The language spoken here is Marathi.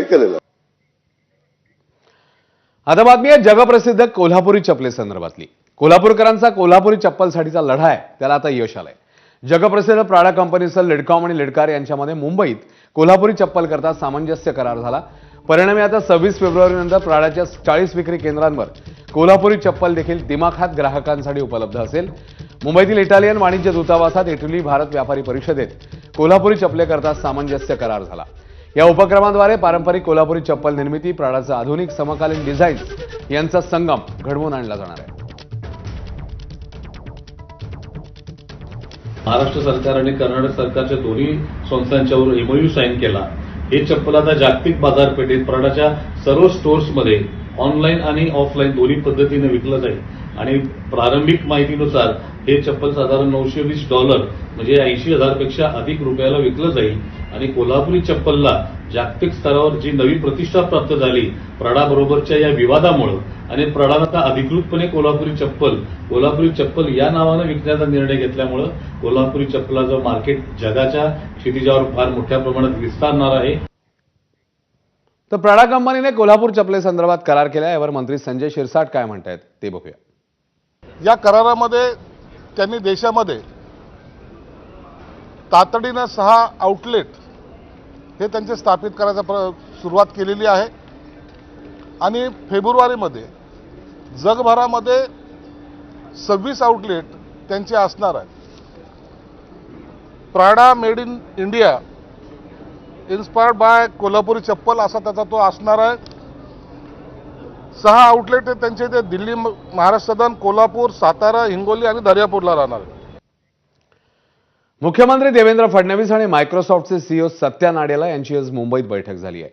केलेलं आहे. आता बातमी आहे जगप्रसिद्ध कोल्हापुरी चप्पलेसंदर्भातली. कोल्हापूरकरांचा कोल्हापुरी चप्पलसाठीचा लढा आहे, त्याला आता यश आलंय. जगप्रसिद्ध प्राडा कंपनीसह लिडकॉम आणि लिडकार यांच्यामध्ये मुंबईत कोल्हापुरी चप्पल करता सामंजस्य करार झाला. परिणामी आता 26 फेब्रुवारीनंतर प्राडाच्या 40 विक्री केंद्रांवर कोल्हापुरी चप्पल देखील दिमाखात ग्राहकांसाठी उपलब्ध असेल. मुंबईतील इटालियन वाणिज्य दूतावासात इटली भारत व्यापारी परिषदेत कोल्हापुरी चप्पलेकरता सामंजस्य करार झाला. या उपक्रमाद्वारे पारंपरिक कोल्हापुरी चप्पल निर्मिती, प्राडाचं आधुनिक समकालीन डिझाईन्स यांचा संगम घडवून आणला जाणार आहे. महाराष्ट्र सरकार आणि कर्नाटक सरकारच्या दोन्ही संस्थांच्यावर एमओयू साईन केला. हे चप्पल आता जागतिक बाजारपेठेत प्राडाच्या सर्व स्टोअर्समध्ये ऑनलाईन आणि ऑफलाईन दोन्ही पद्धतीने विकलं जाईल. आणि प्रारंभिक माहितीनुसार हे चप्पल साधारण $920 म्हणजे 80,000 पेक्षा अधिक रुपयाला विकलं जाईल. आणि कोल्हापुरी चप्पलला जागतिक स्तरावर जी नवी प्रतिष्ठा प्राप्त झाली प्राडा बरोबरच्या या विवादामुळे आणि प्राडानं आता अधिकृतपणे कोल्हापुरी चप्पल या नावानं विकण्याचा निर्णय घेतल्यामुळे कोल्हापुरी चप्पलाचं मार्केट जगाच्या क्षितिजावर फार मोठ्या प्रमाणात विस्तारणार आहे. तर प्राडा कंपनीने कोल्हापूर चप्पलेसंदर्भात करार केला. यावर मंत्री संजय शिरसाट काय म्हणतायत ते बघूया. या करारामध्ये त्यांनी देशामध्ये तातडीनं 6 आउटलेट हे त्यांचे स्थापित करायचा सुरुवात केलेली आहे. आणि फेब्रुवारीमध्ये जगभरामध्ये 26 आउटलेट त्यांचे असणार आहे. Prada made in India inspired bye Kolhapuri चप्पल असा त्याचा तो असणार आहे. 6 आउटलेट हे त्यांचे ते दिल्ली, महाराष्ट्र सदन, कोल्हापूर, सातारा, हिंगोली आणि दर्यापूरला राहणार आहे. मुख्यमंत्री देवेंद्र फडणवीस आणि मायक्रोसॉफ्टचे सीईओ सत्या नाडेला यांची आज मुंबईत बैठक झाली आहे.